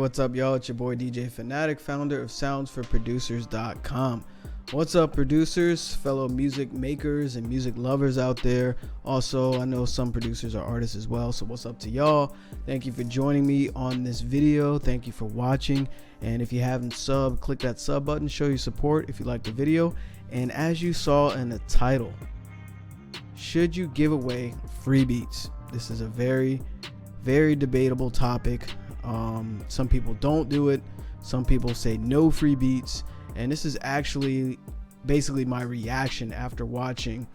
what's up, y'all? It's your boy DJ Fanatic, founder of soundsforproducers.com. What's up, producers, fellow music makers and music lovers out there? Also, I know some producers are artists as well, so what's up to y'all? Thank you for joining me on this video. Thank you for watching. And if you haven't subbed, click that sub button, show your support if you like the video. And as you saw in the title, should you give away free beats? This is a very debatable topic. Some people don't do it. Some people say no free beats. And this is actually basically my reaction after watching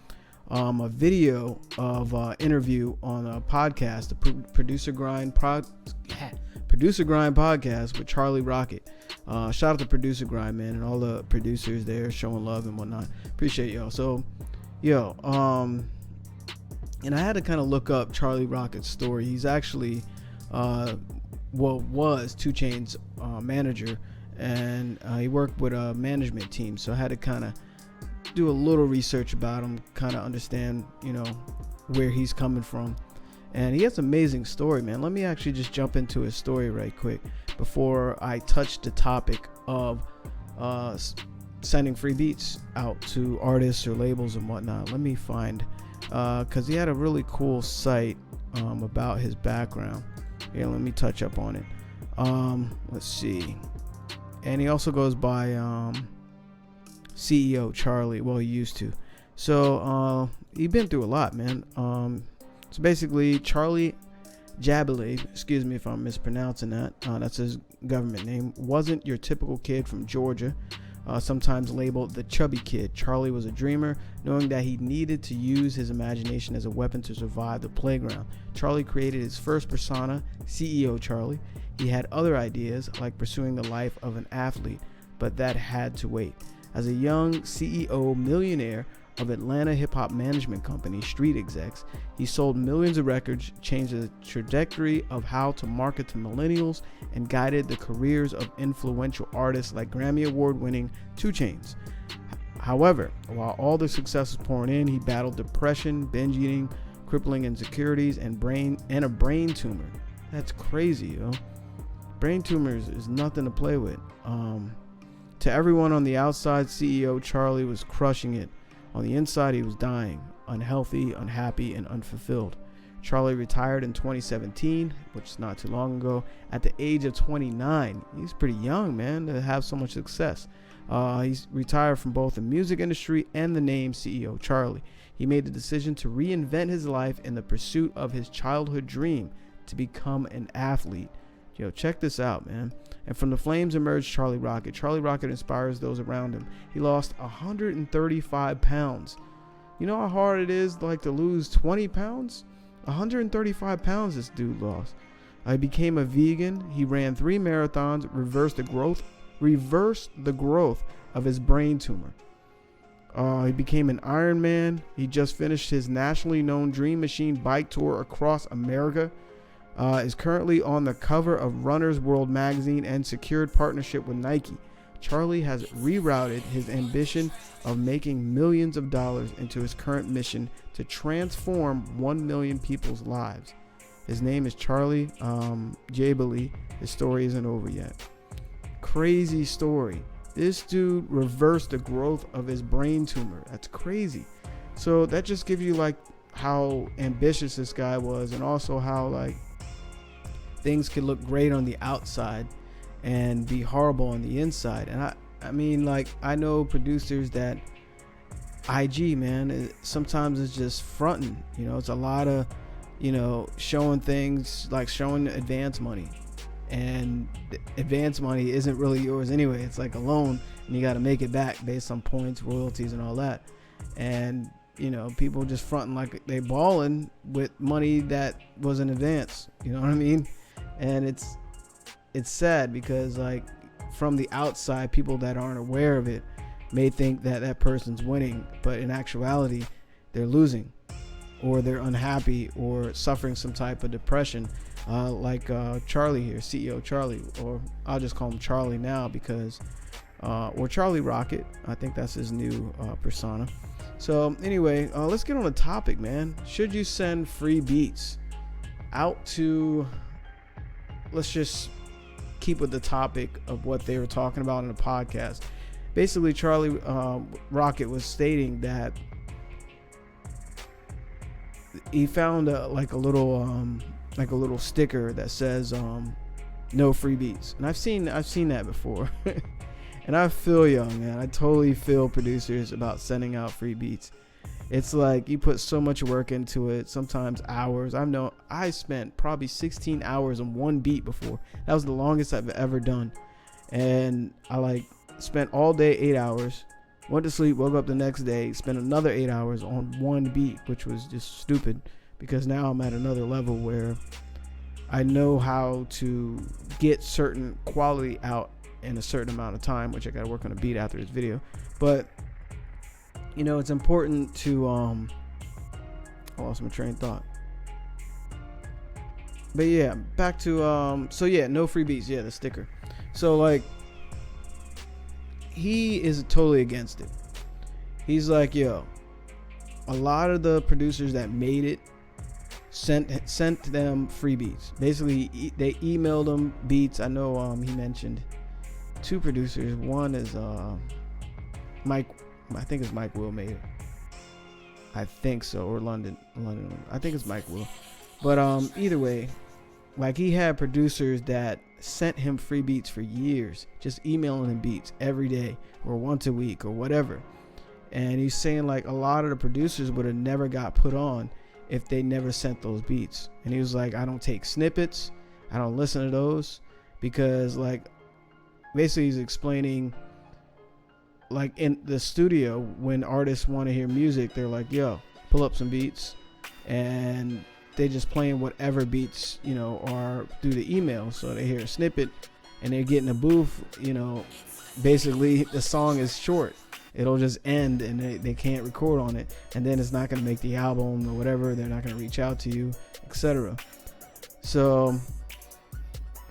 a video of interview on a podcast, the Producer Grind podcast with Charlie Rocket. Shout out to Producer Grind, man, and all the producers there showing love and whatnot. Appreciate y'all. So, and I had to kind of look up Charlie Rocket's story. He's actually was 2 Chainz's manager, and he worked with a management team, so I had to kind of do a little research about him, kind of understand, where he's coming from. And he has an amazing story, man. Let me actually just jump into his story right quick before I touch the topic of sending free beats out to artists or labels and whatnot. Let me find, because he had a really cool site about his background. Yeah, let me touch up on it. Let's see. And he also goes by CEO Charlie. Well, he used to. So he's been through a lot, man. So basically, Charlie Jabale, excuse me if I'm mispronouncing that, that's his government name, wasn't your typical kid from Georgia, sometimes labeled the chubby kid. Charlie was a dreamer, knowing that he needed to use his imagination as a weapon to survive the playground. Charlie created his first persona, CEO Charlie. He had other ideas, like pursuing the life of an athlete, but that had to wait. As a young CEO millionaire of Atlanta hip-hop management company Street Execs, he sold millions of records, changed the trajectory of how to market to millennials, and guided the careers of influential artists like Grammy Award-winning 2 Chainz. However, while all the success was pouring in, he battled depression, binge eating, crippling insecurities, and a brain tumor. That's crazy, yo. Brain tumors is nothing to play with. To everyone on the outside, CEO Charlie was crushing it. On the inside, he was dying, unhealthy, unhappy, and unfulfilled. Charlie retired in 2017, which is not too long ago, at the age of 29. He's pretty young, man, to have so much success. He's retired from both the music industry and the name CEO Charlie. He made the decision to reinvent his life in the pursuit of his childhood dream, to become an athlete. Yo, check this out, man. And from the flames emerged Charlie Rocket. Charlie Rocket inspires those around him. He lost 135 pounds. You know how hard it is to lose 20 pounds? 135 pounds this dude lost. He became a vegan. He ran 3 marathons, reversed the growth of his brain tumor. He became an Ironman. He just finished his nationally known Dream Machine bike tour across America. Is currently on the cover of Runner's World magazine and secured partnership with Nike. Charlie has rerouted his ambition of making millions of dollars into his current mission to transform 1 million people's lives. His name is Charlie Jabale. His story isn't over yet. Crazy story. This dude reversed the growth of his brain tumor. That's crazy. So that just gives you how ambitious this guy was, and also how things could look great on the outside and be horrible on the inside. And I know producers that IG, man, sometimes it's just fronting. It's a lot of showing things, like showing advance money, and advance money isn't really yours anyway. It's like a loan, and you got to make it back based on points, royalties, and all that. And people just fronting like they balling with money that was in advance. You know what I mean? And it's sad because from the outside, people that aren't aware of it may think that person's winning, but in actuality, they're losing, or they're unhappy, or suffering some type of depression, Charlie here, CEO Charlie, or I'll just call him Charlie now because, or Charlie Rocket. I think that's his new persona. So anyway, let's get on the topic, man. Should you send free beats out to, let's just keep with the topic of what they were talking about in the podcast. Basically, Charlie Rocket was stating that he found a little sticker that says no free beats, and I've seen that before. And I feel y'all, man. I totally feel producers about sending out free beats. It's like you put so much work into it, sometimes hours. I spent probably 16 hours on one beat before. That was the longest I've ever done. And I spent all day 8 hours, went to sleep, woke up the next day, spent another 8 hours on one beat, which was just stupid, because now I'm at another level where I know how to get certain quality out in a certain amount of time, which I got to work on a beat after this video. But it's important to I lost my train of thought. But yeah, back to no free beats. Yeah, the sticker. So he is totally against it. He's like, yo, a lot of the producers that made it sent them free beats. Basically, they emailed them beats. I know he mentioned 2 producers. One is Mike. I think it's Mike Will made it. I think so, or London. I think it's Mike Will. But either way, he had producers that sent him free beats for years, just emailing him beats every day or once a week or whatever. And he's saying a lot of the producers would have never got put on if they never sent those beats. And he was like, I don't take snippets. I don't listen to those, because basically he's explaining in the studio, when artists want to hear music, they're like, yo, pull up some beats, and they just playing whatever beats are through the email. So they hear a snippet and they get in a booth, basically the song is short, it'll just end, and they can't record on it, and then it's not going to make the album or whatever. They're not going to reach out to you, etc. So,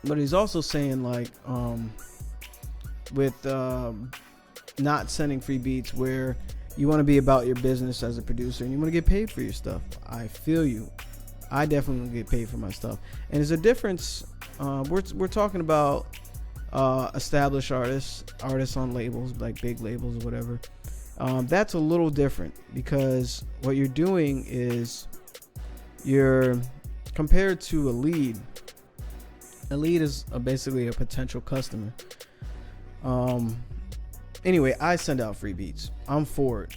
but he's also saying with not sending free beats, where you want to be about your business as a producer and you want to get paid for your stuff. I feel you. I definitely get paid for my stuff, and there's a difference. We're talking about established artists on labels, like big labels or whatever. That's a little different, because what you're doing is you're compared to a lead. A lead is basically a potential customer. Anyway, I send out free beats. I'm for it.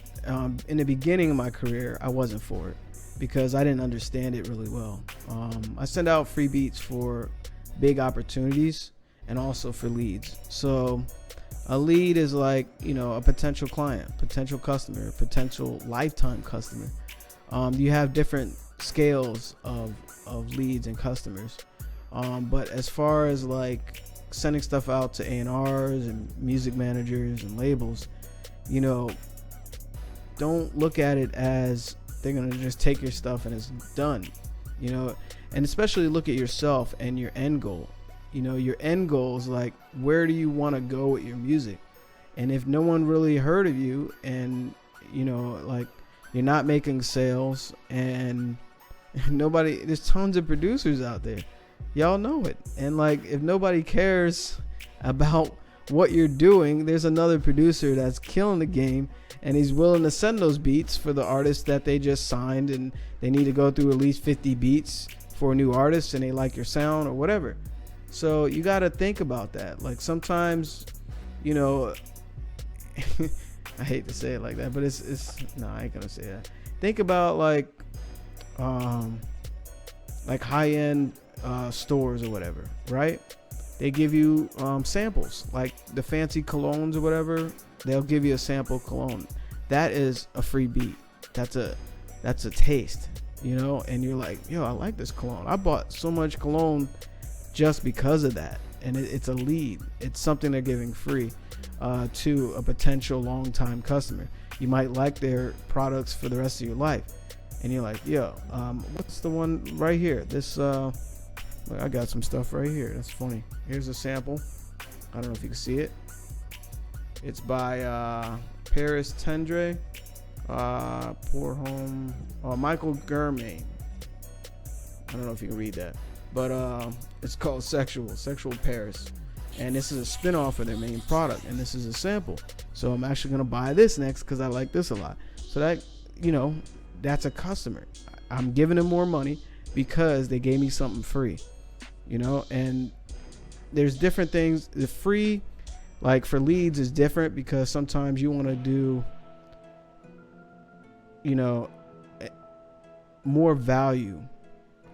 In the beginning of my career, I wasn't for it, because I didn't understand it really well. I send out free beats for big opportunities and also for leads. So a lead is a potential client, potential customer, potential lifetime customer. You have different scales of leads and customers. But as far as sending stuff out to A&Rs and music managers and labels, don't look at it as they're going to just take your stuff and it's done, and especially look at yourself and your end goal. Your end goal is where do you want to go with your music? And if no one really heard of you, and you're not making sales, and there's tons of producers out there, y'all know it, and if nobody cares about what you're doing, there's another producer that's killing the game, and he's willing to send those beats for the artist that they just signed, and they need to go through at least 50 beats for a new artist, and they like your sound or whatever. So you got to think about that. Sometimes, I hate to say it like that, but it's no, I ain't gonna say that. Think about high-end stores or whatever, right? They give you samples, the fancy colognes or whatever. They'll give you a sample cologne. That is a free beat. That's a taste, and you're like, yo, I like this cologne. I bought so much cologne just because of that. And it's a lead. It's something they're giving free to a potential long-time customer. You might like their products for the rest of your life, and you're like, yo, what's the one right here? This I got some stuff right here. That's funny. Here's a sample. I don't know if you can see it. It's by Paris Tendre, Pour Home, Michael Gourmet. I don't know if you can read that, but it's called Sexual Paris. and this is a spin-off of their main product, and this is a sample. So I'm actually going to buy this next because I like this a lot. So that, that's a customer. I'm giving them more money because they gave me something free, and there's different things. The free, like for leads, is different because sometimes you want to do, more value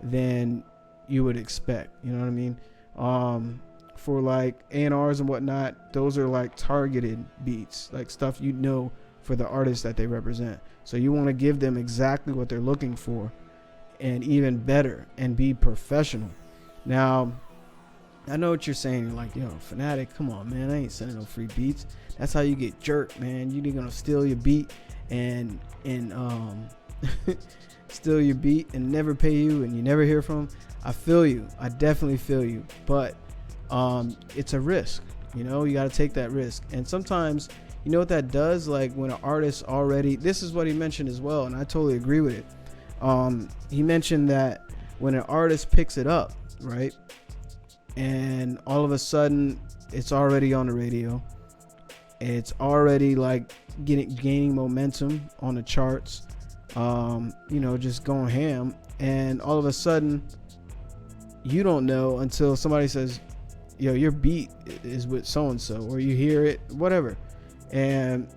than you would expect. You know what I mean? For like A&Rs and whatnot, those are like targeted beats, like stuff for the artists that they represent. So you want to give them exactly what they're looking for, and even better, and be professional. Now, I know what you're saying. You're like, yo, Fanatic, come on, man. I ain't sending no free beats. That's how you get jerked, man. You're gonna steal your beat and steal your beat and never pay you, and you never hear from them. I feel you. I definitely feel you. But it's a risk. You got to take that risk. And sometimes, you know what that does? Like when an artist already, this is what he mentioned as well, and I totally agree with it. He mentioned that when an artist picks it up, right, and all of a sudden it's already on the radio, it's already like gaining momentum on the charts, just going ham, and all of a sudden you don't know until somebody says, yo, your beat is with so and so, or you hear it, whatever, and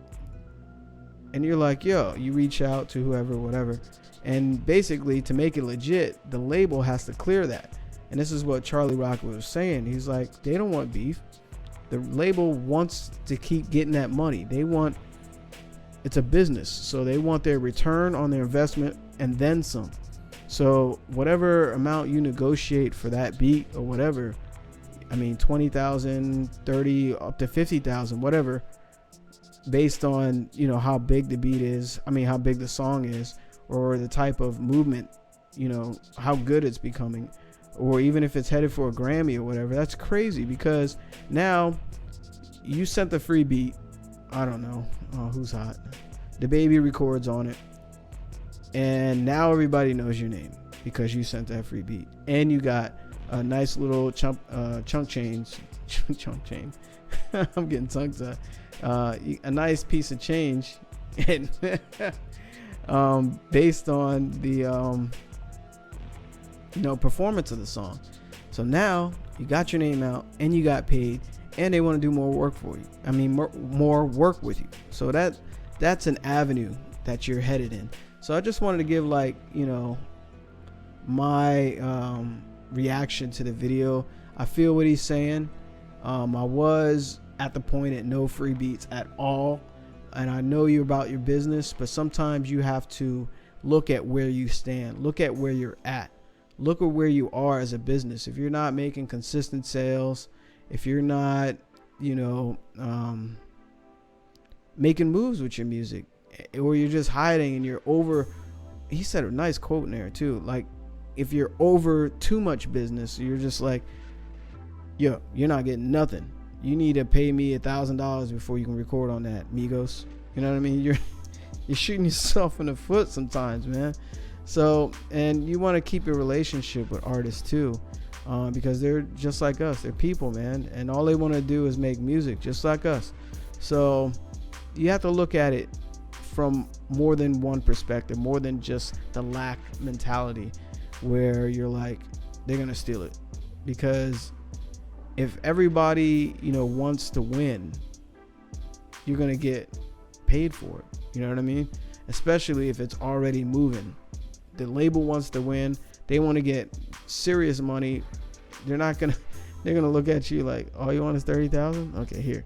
you're like, yo, you reach out to whoever, whatever, and basically to make it legit, the label has to clear that. And this is what Charlie Rocket was saying. He's like, they don't want beef. The label wants to keep getting that money. It's a business, so they want their return on their investment and then some. So whatever amount you negotiate for that beat or whatever, I mean, 20,000, 30, up to 50,000, whatever, based on, how big the beat is. I mean, how big the song is, or the type of movement, how good it's becoming, or even if it's headed for a Grammy or whatever. That's crazy, because now you sent the free beat. I don't know who's hot. The Baby records on it, and now everybody knows your name because you sent that free beat, and you got a nice little chunk chain. I'm getting tongue tied. A nice piece of change, and based on the performance of the song. So now you got your name out, and you got paid, and they want to do more work for you. I mean, more work with you. So that's an avenue that you're headed in. So I just wanted to give my reaction to the video. I feel what he's saying. I was at the point at no free beats at all, and I know you're about your business, but sometimes you have to look at where you stand, look at where you're at, look at where you are as a business. If you're not making consistent sales, if you're not making moves with your music, or you're just hiding and you're over, he said a nice quote in there too, like if you're over too much business, you're just like, yo, you're not getting nothing. You need to pay me $1,000 before you can record on that, Migos. You know what I mean? You're shooting yourself in the foot sometimes, man. So, and you want to keep your relationship with artists too, because they're just like us. They're people, man, and all they want to do is make music just like us. So you have to look at it from more than one perspective, more than just the lack mentality, where you're like, they're gonna steal it. Because if everybody wants to win, you're gonna get paid for it. You know what I mean? Especially if it's already moving. The label wants to win. They want to get serious money. They're gonna look at you like, all you want is 30,000? Okay, here,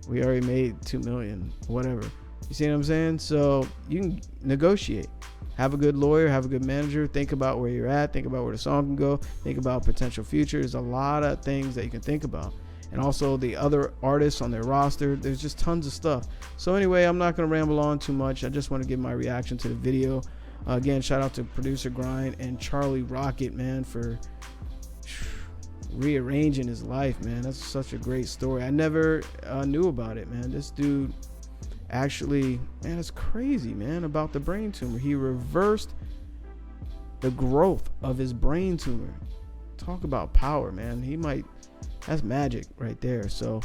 we already made 2 million, whatever. You see what I'm saying? So you can negotiate. Have a good lawyer, have a good manager, think about where you're at, think about where the song can go, think about potential future. There's a lot of things that you can think about. And also the other artists on their roster. There's just tons of stuff. So anyway, I'm not going to ramble on too much. I just want to give my reaction to the video. Again, shout out to Producer Grind and Charlie Rocket, man, for rearranging his life, man. That's such a great story. I never knew about it, man. This dude actually, man, it's crazy, man, about the brain tumor. He reversed the growth of his brain tumor. Talk about power, man. He might That's magic right there. So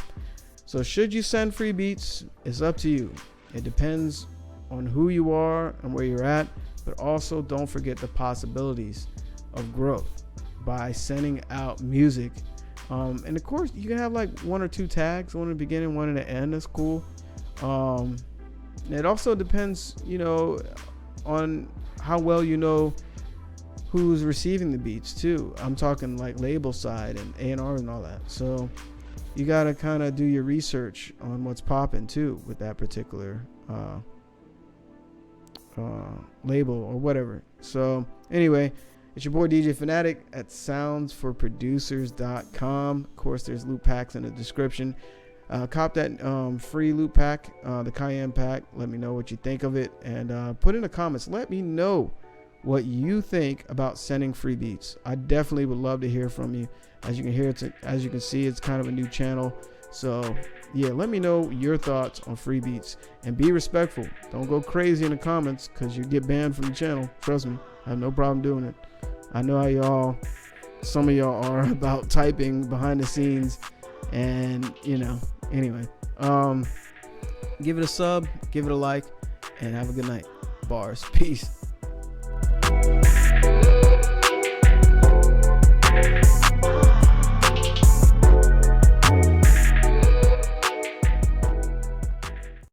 should you send free beats? It's up to you. It depends on who you are and where you're at, but also don't forget the possibilities of growth by sending out music. And of course, you can have like 1 or 2 tags, one in the beginning, one in the end. That's cool. It also depends, on how well who's receiving the beats too. I'm talking like label side and A&R and all that. So you got to kind of do your research on what's popping too with that particular label or whatever. So anyway, it's your boy DJ Fanatic at soundsforproducers.com. Of course, there's loop packs in the description. Cop that free loop pack, the Cayenne pack. Let me know what you think of it, and put in the comments. Let me know what you think about sending free beats. I definitely would love to hear from you. As you can see, it's kind of a new channel. So yeah, let me know your thoughts on free beats, and be respectful. Don't go crazy in the comments, because you get banned from the channel. Trust me, I have no problem doing it. I know how some of y'all are about typing behind the scenes, and anyway, give it a sub, give it a like, and have a good night. Bars. Peace.